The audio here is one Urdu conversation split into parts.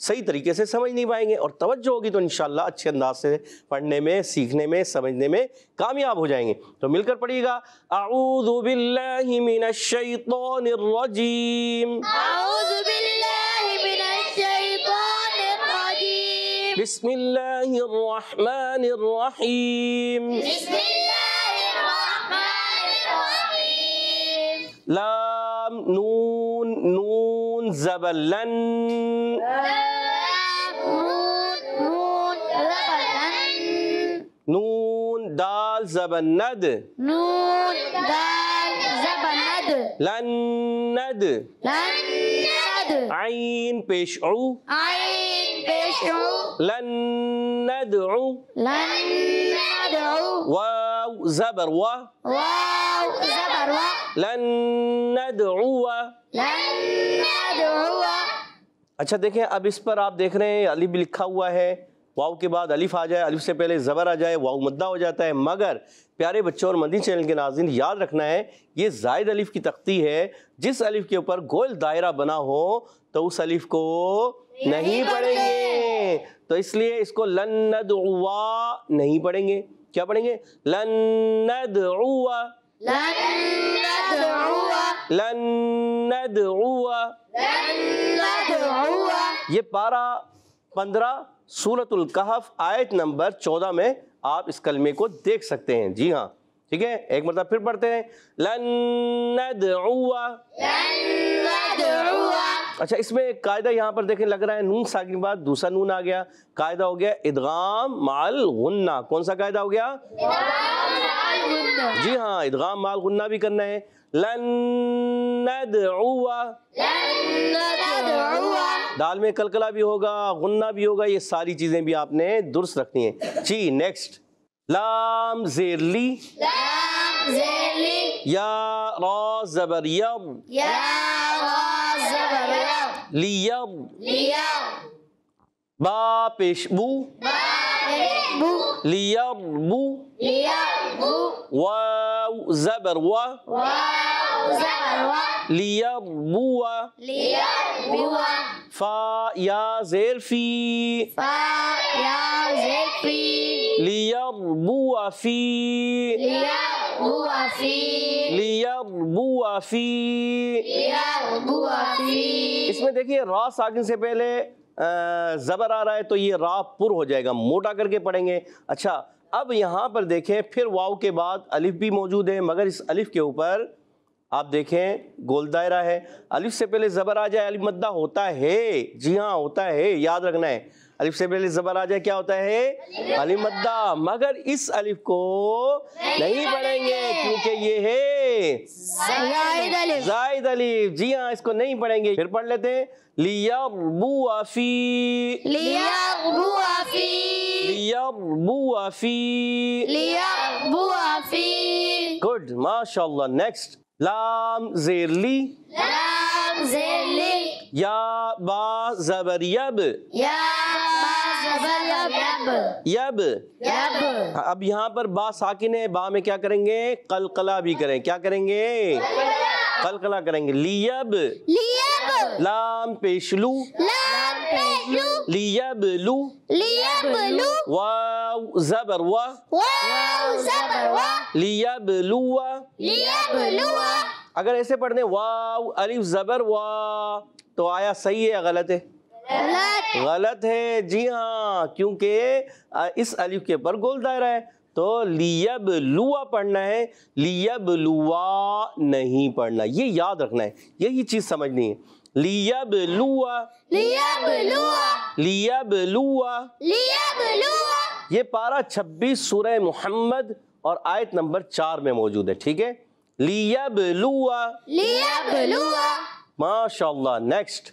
صحیح طریقے سے سمجھ نہیں پائیں گے، اور توجہ ہوگی تو انشاءاللہ اچھے انداز سے پڑھنے میں، سیکھنے میں، سمجھنے میں کامیاب ہو جائیں گے۔ تو مل کر پڑھیے گا، اعوذ باللہ من الشیطان الرجیم، اعوذ باللہ من الشیطان الرجیم، بسم اللہ الرحمن الرحیم، بسم اللہ الرحمن الرحیم، لام نون نون زبر لن، نون زبر نون دال زبر ند، نون دال زبر ند، لن ند، لن ند، عین پیش عو، عین پیش عو، لن ندعو، لن ندعو، واو زبر و، واو زبر و، لن ندعو۔ لن ندعو۔ اچھا دیکھیں، اب اس پر آپ دیکھ رہے ہیں الف بھی لکھا ہوا ہے، واو کے بعد الف آ جائے، الف سے پہلے زبر آ جائے، واو مدہ ہو جاتا ہے، مگر پیارے بچوں اور مدنی چینل کے ناظرین یاد رکھنا ہے یہ زائد الف کی تختی ہے، جس الف کے اوپر گول دائرہ بنا ہو تو اس الف کو نہیں پڑھیں گے، تو اس لیے اس کو لن ندعوا نہیں پڑھیں گے، کیا پڑھیں گے؟ لن ندعوا، لن ندعو، لن ندعوا۔ لن ندعو۔ یہ پارہ 15 سورۃ الکہف آیت نمبر 14 میں آپ اس کلمے کو دیکھ سکتے ہیں، جی ہاں، ٹھیک ہے، ایک مرتبہ پھر پڑھتے ہیں، لن ندعو۔ لن ندعو۔ اچھا اس میں ایک قاعدہ یہاں پر دیکھیں لگ رہا ہے، نون ساکن کے بعد دوسرا نون آ گیا، قاعدہ ہو گیا ادغام مع الغنہ، کون سا قاعدہ ہو گیا؟ جی ہاں، ادغام مع الغنہ بھی کرنا ہے، لن ندعو، لن ندعو۔ دال میں کلکلا بھی ہوگا، غنہ بھی ہوگا، یہ ساری چیزیں بھی آپ نے درست رکھنی ہیں۔ جی نیکسٹ، لام زیر لی، لام زیر لی، یا را زبر یم، یا را زبر یم، لیم، لیم، با پیش بو، با پیش بو، لیم بو، لیم بو، واو زبر و، واو زبر و، لیم بو، لیم بو، فا یا زیر فی، فا یا زیر فی، لیم بو فی، لیم بو فی، لیم بو فی۔ لیم بو فی۔ اس میں دیکھیے را ساکن سے پہلے زبر آ رہا ہے تو یہ را پر ہو جائے گا، موٹا کر کے پڑھیں گے۔ اچھا اب یہاں پر دیکھیں پھر واو کے بعد الف بھی موجود ہے، مگر اس الف کے اوپر آپ دیکھیں گول دائرہ ہے، الف سے پہلے زبر آ جائے الف مدہ ہوتا ہے، جی ہاں ہوتا ہے، یاد رکھنا ہے، الف سے پہلے زبر آ جائے کیا ہوتا ہے؟ الف مدہ، مگر اس الف کو نہیں پڑھیں گے کیونکہ یہ ہے زائد الف، زائد الف، جی ہاں اس کو نہیں پڑھیں گے۔ پھر پڑھ لیتے ہیں، لیربو فی، لیم بو فی، لیربو فی، لیم بو فی۔ گڈ ماشاء اللہ۔ نیکسٹ، لام زیر لی، لام زیر لی، یا با زبر یب، یا با زبر یب، یب۔ یب، اب یہاں پر با ساکن ہے، با میں کیا کریں گے؟ قلقلہ بھی کریں، کیا کریں گے؟ قلقلہ کریں گے، لیب، لیب، لام پیشلو، لام پیشلو، لیبلو، لیبلو، واو زبر و، واو زبر و، لیبلو۔ لیبلو۔ اگر ایسے پڑھ دیں واو الف زبر و تو آیا صحیح ہے یا غلط ہے؟ غلط، غلط ہے، جی ہاں، کیونکہ اس الف کے اوپر گول دائرہ ہے، تو لیبلوا پڑھنا ہے، لیبلوا نہیں پڑھنا، یہ یاد رکھنا ہے، یہی چیز سمجھنی ہے، لیبلوا، لیبلو، لیبلوا۔ لیبلو۔ یہ پارہ 26 سورہ محمد اور آیت نمبر 4 میں موجود ہے، ٹھیک ہے، لیبلوا، لیبلو، ماشاء اللہ۔ نیکسٹ،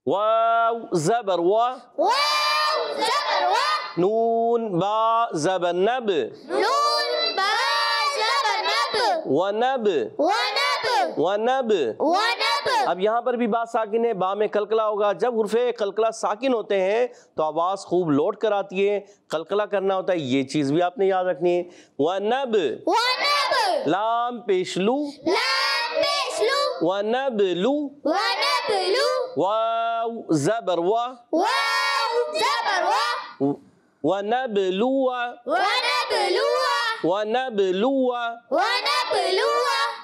واو زبر و، واو زبر و، نون با زبر نب، نون با زبر نب، ونب، ونب، ونب۔ ونب۔ اب یہاں پر بھی با ساکن ہے، با میں قلقلہ ہوگا، جب حرف قلقلہ ساکن ہوتے ہیں تو آواز خوب لوٹ کر آتی ہے، قلقلہ کرنا ہوتا ہے، یہ چیز بھی آپ نے یاد رکھنی ہے، ونب، ونب، لام پیشلو، لام پیشلو، ونبلو، ونبلو، واو واو زبر و واو زبر ونبلو ونبلو ونبلو ونبلو.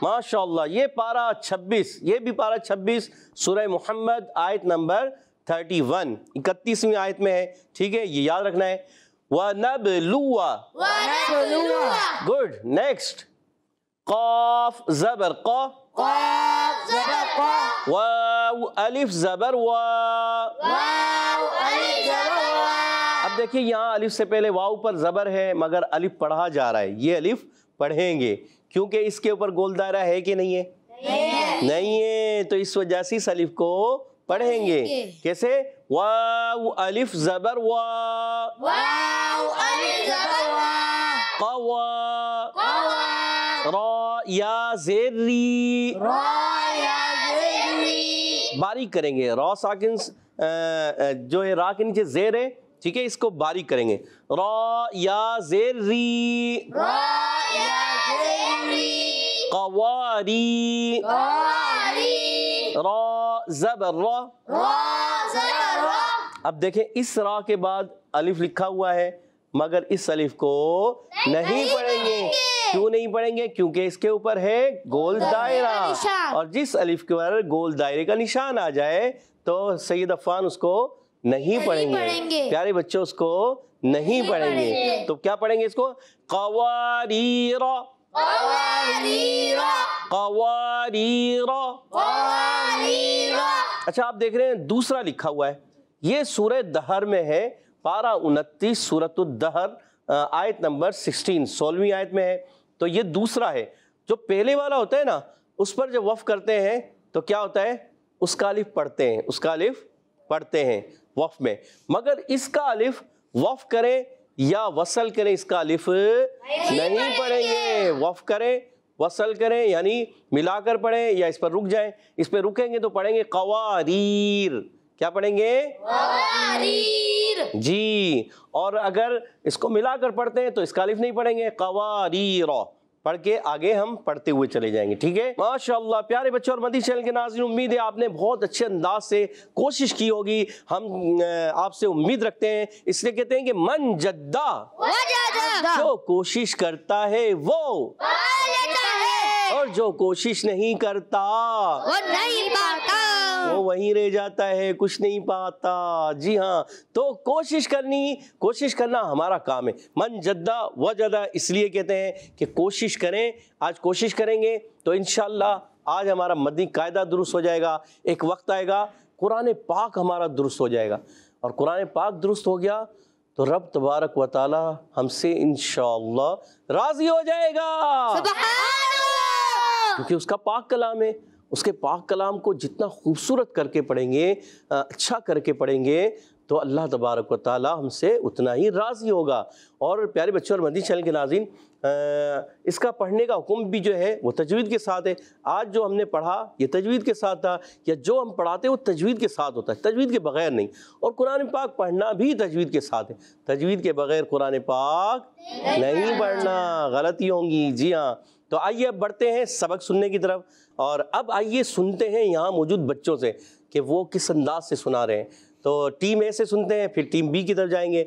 ماشاء اللہ. یہ پارہ 26، یہ بھی پارہ 26 سورہ محمد آیت نمبر 31 31ویں آیت میں ہے. ٹھیک ہے، یہ یاد رکھنا ہے. وَنَبْلُوَ ونبلو. گڈ. نیکسٹ قاف زبر ق قاف زبر قاف. واو الف زبر وا. واو الف زبر واو. اب دیکھیے یہاں الف سے پہلے واو پر زبر ہے مگر الف پڑھا جا رہا ہے. یہ الف پڑھیں گے کیونکہ اس کے اوپر گول دائرہ ہے کہ نہیں ہے؟ نہیں ہے، تو اس وجہ سے اس الف کو پڑھیں گے. کیسے؟ واو الف زبر وا. واو الف زبر واو. قوا قوا. را یا زیر ری. را یا زری. باریک کریں گے. را ساکن جو ہے را کے نیچے زیر ہے، ٹھیک ہے، اس کو باریک کریں گے. را یا زیر ری. را یا زری. قواری. قواری. را زبر را. را زبر را. اب دیکھیں اس را کے بعد الف لکھا ہوا ہے مگر اس الف کو نہیں پڑھیں گے. کیوں نہیں پڑھیں گے؟ کیونکہ اس کے اوپر ہے گول دائرہ، اور جس الف کے اوپر گول دائرے کا نشان آ جائے تو سید عفان اس کو نہیں پڑھیں گے. پیارے بچوں اس کو نہیں پڑھیں گے. تو کیا پڑھیں گے اس کو؟ قواریر. قواریر. قواریر. قواریر. اچھا آپ دیکھ رہے ہیں دوسرا لکھا ہوا ہے. یہ سورہ دہر میں ہے، پارہ 29 سورۃ الدہر آیت نمبر 16 16ویں آیت میں ہے. تو یہ دوسرا ہے. جو پہلے والا ہوتا ہے نا اس پر جب وقف کرتے ہیں تو کیا ہوتا ہے؟ اس کا الف پڑھتے ہیں، اس کا الف پڑھتے ہیں وقف میں. مگر اس کا الف وقف کریں یا وصل کریں اس کا الف نہیں پڑھیں گے. وقف کریں وصل کریں یعنی ملا کر پڑھیں یا اس پر رک جائیں. اس پہ رکیں گے تو پڑھیں گے قواریر. کیا پڑھیں گے؟ قواریر. جی. اور اگر اس کو ملا کر پڑھتے ہیں تو اس کا الف نہیں پڑھیں گے، قواریر پڑھ کے آگے ہم پڑھتے ہوئے چلے جائیں گے. ٹھیک ہے. ماشاءاللہ پیارے بچوں اور مدنی چینل کے ناظرین، امید ہے آپ نے بہت اچھے انداز سے کوشش کی ہوگی. ہم آپ سے امید رکھتے ہیں، اس لیے کہتے ہیں کہ من جدہ وجدہ. جو کوشش کرتا ہے وہ، لیتا ہے. اور جو کوشش نہیں کرتا وہ نہیں پاتا. وہ وہیں رہ جاتا ہے، کچھ نہیں پاتا. جی ہاں، تو کوشش کرنا ہمارا کام ہے. من جدہ وجدہ اس لیے کہتے ہیں کہ کوشش کریں. آج کوشش کریں گے تو انشاءاللہ آج ہمارا مدنی قاعدہ درست ہو جائے گا. ایک وقت آئے گا قرآن پاک ہمارا درست ہو جائے گا، اور قرآن پاک درست ہو گیا تو رب تبارک و تعالی ہم سے انشاءاللہ راضی ہو جائے گا. سبحان اللہ. کیونکہ اس کا پاک کلام ہے. اس کے پاک کلام کو جتنا خوبصورت کر کے پڑھیں گے، اچھا کر کے پڑھیں گے تو اللہ تبارک و تعالی ہم سے اتنا ہی راضی ہوگا. اور پیارے بچوں اور مدنی چینل کے ناظرین، اس کا پڑھنے کا حکم بھی جو ہے وہ تجوید کے ساتھ ہے. آج جو ہم نے پڑھا یہ تجوید کے ساتھ تھا، یا جو ہم پڑھاتے ہیں وہ تجوید کے ساتھ ہوتا ہے، تجوید کے بغیر نہیں. اور قرآن پاک پڑھنا بھی تجوید کے ساتھ ہے. تجوید کے بغیر قرآن پاک نہیں پڑھنا، غلطی ہوں گی. جی ہاں. تو آئیے اب بڑھتے ہیں سبق سننے کی طرف، اور اب آئیے سنتے ہیں یہاں موجود بچوں سے کہ وہ کس انداز سے سنا رہے ہیں. تو ٹیم اے سے سنتے ہیں، پھر ٹیم بی کی طرف جائیں گے.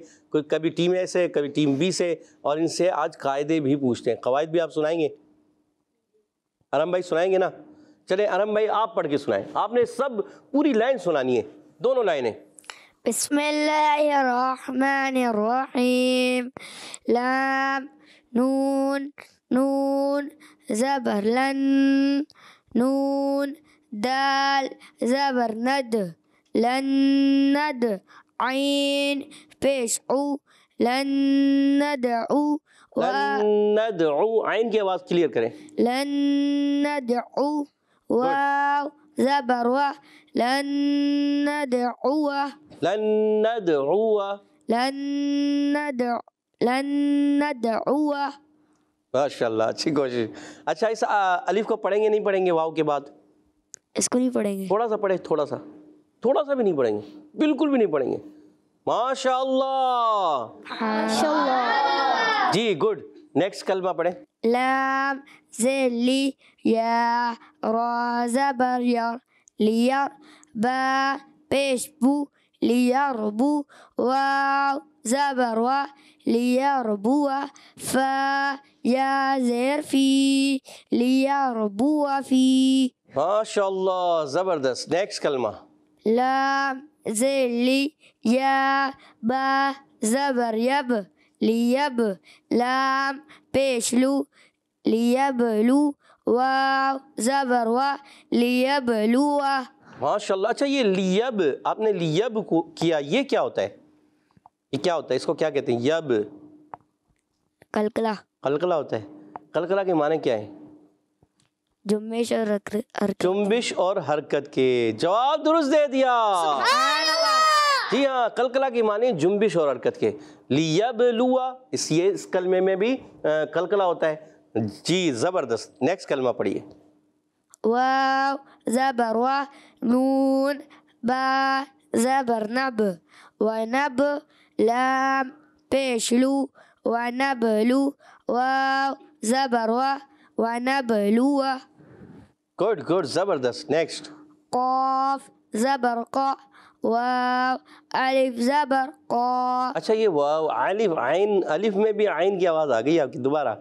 کبھی ٹیم اے سے، کبھی ٹیم بی سے، اور ان سے آج قاعدے بھی پوچھتے ہیں. قواعد بھی آپ سنائیں گے؟ ارم بھائی سنائیں گے نا؟ چلیں ارم بھائی آپ پڑھ کے سنائیں. آپ نے سب پوری لائن سنانی ہے، دونوں لائنیں. بسم اللہ الرحمن الرحیم. لام نون نون زبر لن. نون دال زبر ند. لن ند. عین پیش او. لن ندعو. لن ندعو، عین کی آواز کلیئر کریں. لن ندعو. واو زبر و. لن ندعو. لن ندعو. لن ندعو. لن ندعو. ماشاءاللہ، اچھی کوشش. اچھا اس الف کو پڑھیں گے نہیں پڑھیں گے واو کے بعد؟ اس کو نہیں پڑھیں گے. تھوڑا سا پڑھیں، تھوڑا سا بھی نہیں پڑھیں گے، بالکل بھی نہیں پڑھیں گے. ماشاءاللہ. ماشاءاللہ. جی گڈ. نیکسٹ کلمہ پڑھیں. لام زیر لی. یا را زبر یر. لیر. با پیش بو لیربو واو زبر وا لیربو فا یا زیر فی لیربو فی ماشاء اللہ زبردست. نیکسٹ کلمہ. لام زیر لی یا با زبر یب لیب لام پیش لو لیبلو واو زبر وا لیبلو ماشاء اللہ. اچھا یہ لیب آپ نے لیب کو کیا، یہ کیا ہوتا ہے؟ یہ کیا ہوتا ہے؟ اس کو کیا کہتے ہیں؟ یب کلکلا قلقلہ ہوتا ہے. قلقلہ کے معنی کیا ہے؟ جمش اور حرکت. جنبش اور حرکت کے. جواب درست دے دیا. جی ہاں، قلقلہ کی معنی جنبش اور حرکت کے. لیبلوا اس کلمے میں بھی قلقلہ ہوتا ہے. جی زبردست. نیکسٹ کلمہ پڑھیے. واو زبر وا نون با زبر نب ونب لام پیش لو ونبلو واو زبر وا ونبلو گڈ گڈ زبردست. نیکسٹ. قاف زبر قا واو الف زبر قا. اچھا یہ واو الف عین، الف میں بھی عین کی آواز آ گئی آپ کی دوبارہ.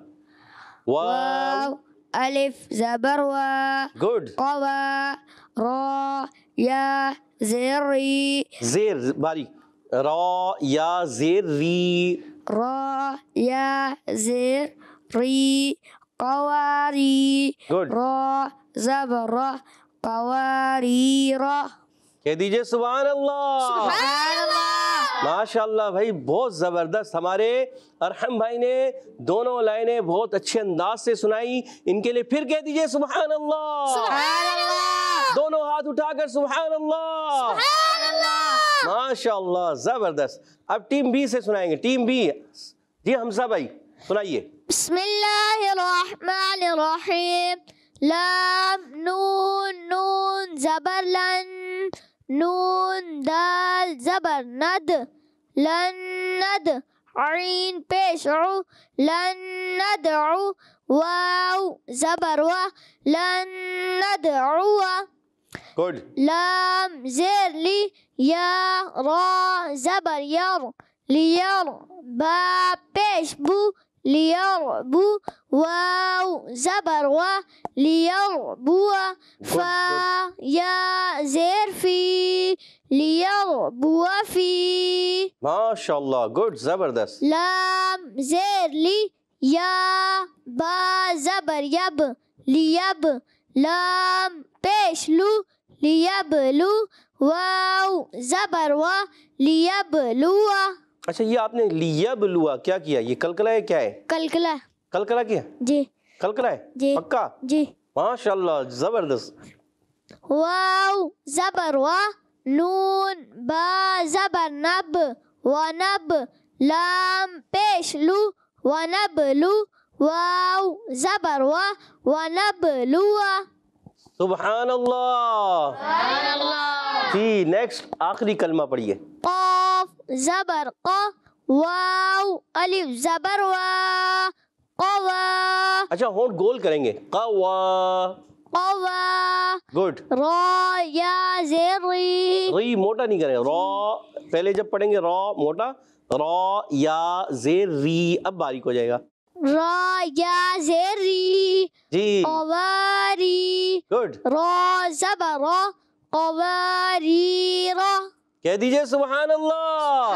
واو واو الف زبر وا گڈ. قوا را یا زری زیر باریک را یا زیر ری. را یا زیر ری قواری گڈ. را زبر را قواری را. کہہ دیجئے سبحان اللہ. ماشاء اللہ بھائی بہت زبردست. ہمارے ارحم بھائی نے دونوں لائنیں بہت اچھے انداز سے سنائی. ان کے لیے پھر کہہ دیجئے سبحان اللہ. دونوں ہاتھ اٹھا کر سبحان اللہ. ماشاء اللہ زبردست. اب ٹیم بی سے سنائیں گے. Team B. جی حمزہ بھائی سنائیے. بسم اللہ الرحمن الرحیم. لام نون نون زبر لن نون دال زبر ند لن ند عین پیش عو لن ندعو واو زبر وا لن ندعو گڈ. لام زیر لی یا را زبر یر لیر با پیش بو لیر بو واو زبر وا لیر بو فا یا زیر فی لیر بو فی. ماشاء اللہ گڈ زبردست. لام زیر لی یا با زبر یب لیب لام پیش لو لیبلو واو زبر وا لیبلو. اچھا یہ آپ نے لیبلوا کیا کیا؟ یہ قلقلہ ہے کیا ہے؟ کلکلا. قلقلہ کیا؟ جی قلقلہ ہے جی پکا. جی. ماشاء اللہ زبردست. واو زبر وا نون با زبر نب ونب لام پیش لو ونبلو واو زبر وا ونبلو. سبحان اللہ. جی نیکسٹ آخری کلمہ پڑھیے. قاف زبر قا واو الف زبر وا قوا. اچھا ہونٹ گول کریں گے. قوا قوا. گڈ. را یا زیر ری ری موٹا نہیں کریں. را پہلے جب پڑھیں گے را موٹا، را یا زیر ری اب باریک ہو جائے گا. را یا زیر ری جی قواری گڈ. را زبر را قواری را. کہہ دیجئے سبحان اللہ.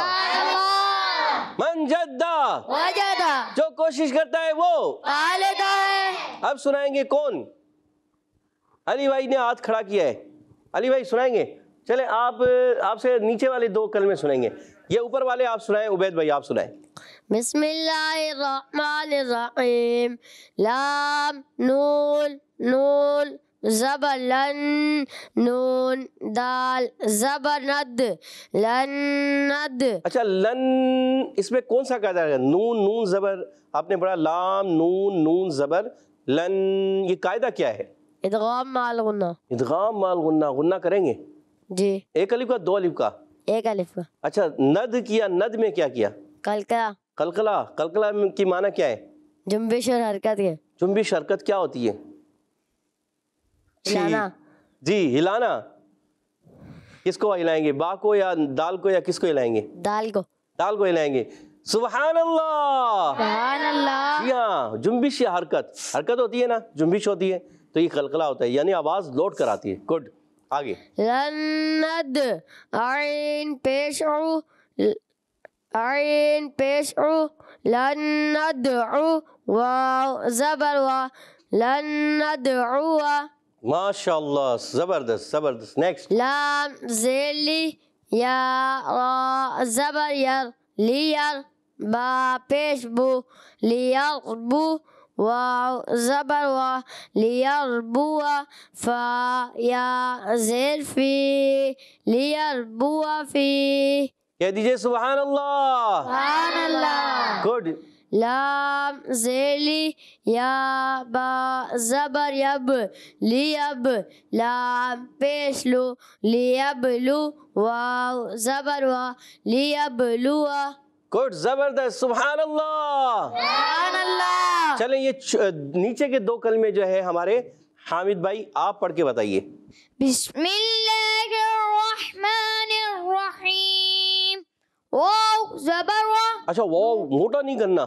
من جدہ وجدہ جو کوشش کرتا ہے وہ. خالدہ ہے. اب سنائیں گے کون؟ علی بھائی نے ہاتھ کھڑا کیا ہے. علی بھائی سنائیں گے. چلیں آپ سے نیچے والے دو کلمے سنائیں گے. یہ اوپر والے آپ سنائیں. عبید بھائی آپ سنائیں. بسم اللہ الرحمن الرحیم. لام نون نون زبر لن نون دال زبر ند لن ند. اچھا لن اس میں کون سا قاعدہ ہے؟ نون نون زبر آپ نے پڑھا. لام نون نون زبر لن، یہ قاعدہ کیا ہے؟ ادغام مال غنہ. ادغام مال غنہ. غنہ کریں گے جی. ایک الف کا دو الف کا. ایک الف کا. اچھا ند کیا. ند میں کیا کیا؟ کلکلا. قلقلہ. قلقلہ کی معنی کیا ہے؟ جنبش اور حرکت کے. جنبش حرکت کیا ہوتی ہے؟ ہلانا. جی ہلانا. کس کو ہلائیں گے, با کو یا دال کو یا کس کو ہلائیں گے؟ دال کو. دال کو ہلائیں گے. سبحان اللہ. سبحان اللہ. جی ہاں, جنبش یا حرکت ہوتی ہے نا, جنبش ہوتی ہے تو یہ قلقلہ ہوتا ہے, یعنی آواز لوٹ کر آتی ہے. گڈ, آگے. لند عین پیش او, عین پیش او, لن ندعو, واو زبر وا, لن ندعو. ماشاء اللہ, زبردست زبردست. نیکسٹ. لام زیلی, یا را زبر یر, لیر, با پیش بو, لیربو, واو زبر وا, لیربو, فا یا زیر فی, لیربو فی. کہہ دیجئے سبحان اللہ. سبحان اللہ. گڈ. لام زیلی, یا با زبر یب, لیب, لام پیش لو, لیبلو, واو زبر وا, لیبلو. گڈ, زبردست. سبحان اللہ. سبحان اللہ. چلیں یہ نیچے کے 2 کلمے جو ہے ہمارے حامد بھائی آپ پڑھ کے بتائیے. بسم اللہ الرحمن الرحیم. واو زبر وا. اچھا, واو موٹا نہیں کرنا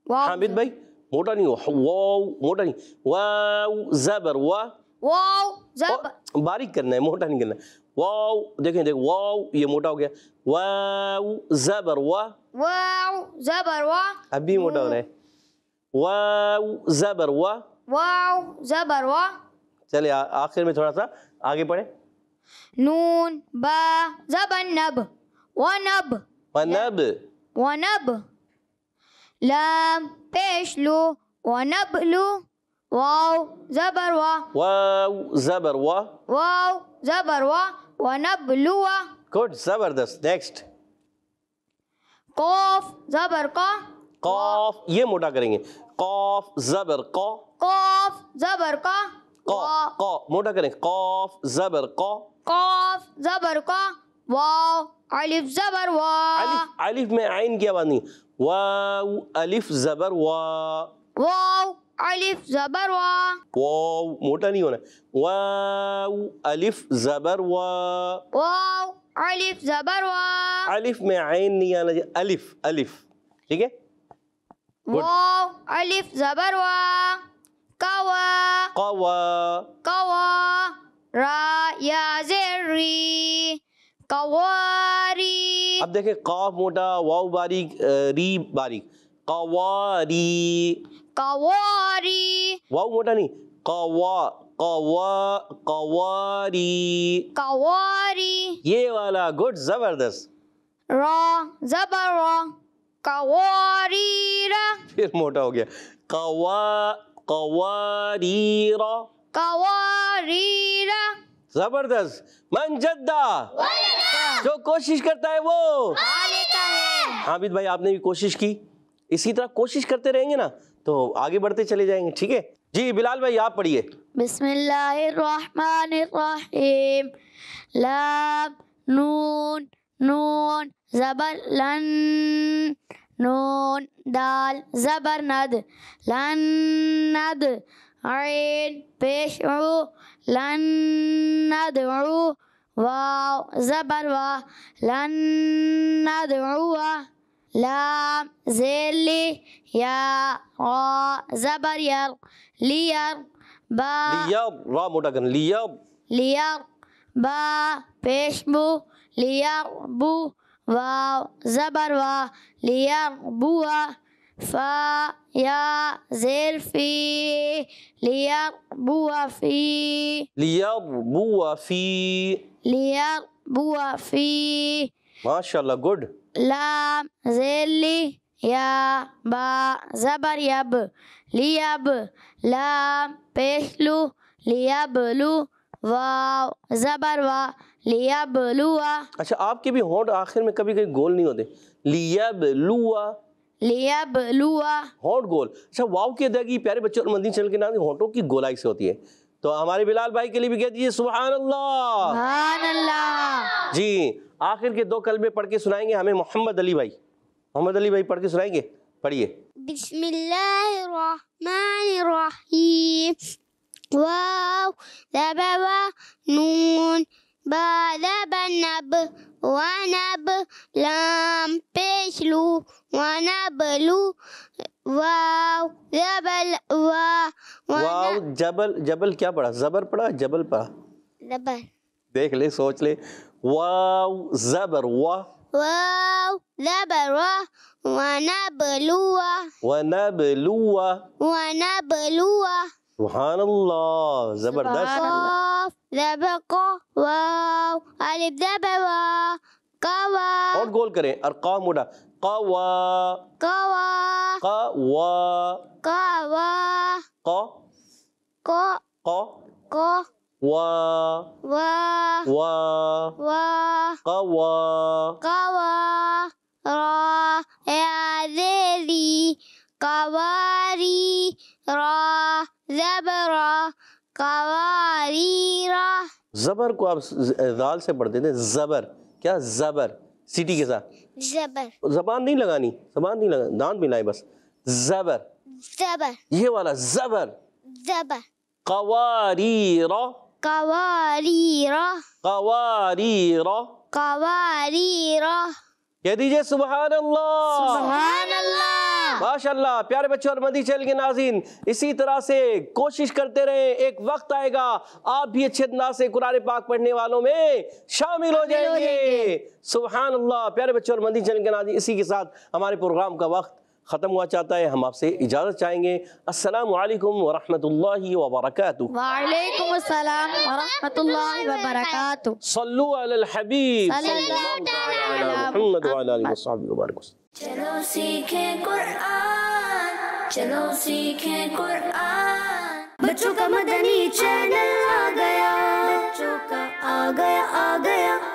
حامد بھائی, موٹا نہیں, واو موٹا نہیں, واو زبر وا, واو زبر. باریک کرنا ہے, موٹا نہیں کرنا. واو دیکھیں واو یہ موٹا ہو گیا. واو زبر وا, واو زبر وا. اب بھی موٹا ہو رہا ہے. واو زبر وا. واو زبر وا. چلے آخر میں تھوڑا سا آگے پڑھیں. نون با زبر نب, ونب, ونب. ونب. لام پیش لو, ونبلو, واو زبر وا. واو زبر وا. واو زبر وا, ونبلو. گڈ, زبردست. نیکسٹ. قاف زبر کا. قاف یہ موٹا کریں گے. قاف زبر قا. قاف زبر کا. قا قا موٹا کریں. قاف زبر قا. قاف زبر کا. واو الف زبر وا. الف, الف میں عین کی آواز نہیں. واو الف زبر وا. واو الف زبر وا. واو موٹا نہیں ہونا. واو الف زبر وا. واو الف زبر وا. الف میں عین نہیں آنا چاہیے. الف الف, ٹھیک ہے. واو الف زبر وا. کوا. قوا. کوا. را یا زیر ری. کواری. اب دیکھیں قاف موٹا, واو باریک, ری باریک. قواری. کواری. واو موٹا نہیں. قوا قوا قواری. کواری. یہ والا. گڈ, زبردست. را زبر را. کواری را. پھر موٹا ہو گیا. قواریرا. کواری را. زبردست. من جدہ, جو کوشش کرتا ہے وہ حامد بھائی آپ نے بھی کوشش کی, اسی طرح کوشش کرتے رہیں گے نا تو آگے بڑھتے چلے جائیں گے, ٹھیک ہے. جی بلال بھائی آپ پڑھیے. بسم اللہ الرحمن الرحیم. لام نون, نون زبر لن, نون دال زبر ند, لن ند, عین پیش عو, لن ندعو, واو زبر وا, لن ندعو. لام زیلی, یا را زبر یر, لیر, با لیاب, را موٹا کرنا. لیاب. لیر, با پیش بو, لیر بو, واو زبر وا, لیر بو. فا یا زیر فی, لیر بو فی. لیاب بو فی. لیر بو فی. ماشاء اللہ, گڈ. لام زیلی, یا با زبر یب, لیب, لام پیش لو, لیبلو, واو زبر وا, لیبلو. اچھا آپ کے بھی ہونٹ آخر میں کبھی کبھی گول نہیں ہوتے. لیبلوا. لیبلوا. ہونٹ گول. اچھا واو کی ادائیگی پیارے بچوں اور مدنی چینل کے نام ہونٹوں کی گولائی سے ہوتی ہے. تو ہمارے بلال بھائی کے لیے بھی کہہ دیجیے سبحان اللہ. سبحان اللہ. جی آخر کے 2 کلمے پڑھ کے سنائیں گے ہمیں محمد علی بھائی. محمد علی بھائی پڑھ کے سنائیں گے, پڑھیے. بسم اللہ الرحمن الرحیم. واو زبر وا. نون با زبر نب ونب لام پیش لو ونبلو واو زبر واو جبل، جبل کیا پڑھا؟ زبر پڑھا جبل پڑھا؟ زبر دیکھ لے، سوچ لے. واو زبر وا، واو زبر ونبلو ونبلو. ونبلو سبحان اللہ، زبردست. قاف زبر قا واو الف زبر وا قوا اور گول کریں، ارقام اڑا. قوا قوا قوا قوا قا قا قا قا وا وا وا وا قوا قوا را یا ذیلی قواری را زبرا قواری را. زبر کو آپ ذال سے پڑھتے تھے. زبر کیا؟ زبر سیٹی کے ساتھ، زبر زبان نہیں لگانی، زبان نہیں لگانی، دانت بھی لائے بس. زبر زبر یہ والا زبر. زبر قواریر قواری را قواریر. قواری را. کہہ دیجئے سبحان اللہ. سبحان اللہ. ماشاء اللہ. پیارے بچوں اور مدنی چینل کے ناظرین، اسی طرح سے کوشش کرتے رہیں، ایک وقت آئے گا آپ بھی اچھے انداز سے قرآن پاک پڑھنے والوں میں شامل ہو جائیں گے. سبحان اللہ. پیارے بچوں اور مدنی چینل کے ناظرین، اسی کے ساتھ ہمارے پروگرام کا وقت ختم ہوا چاہتا ہے. ہم آپ سے اجازت چاہیں گے. السلام علیکم ورحمۃ اللہ وبرکاتہ. وعلیکم السلام ورحمۃ اللہ وبرکاتہ. صلو علی الحبیب صلی اللہ تعالی علی محمد وعلی آلہ وصحبہ وبارک وسلم. چلو سیکھیں قرآن، چلو سیکھیں قرآن. بچوں کا مدنی چینل آ گیا، بچوں کا آ گیا.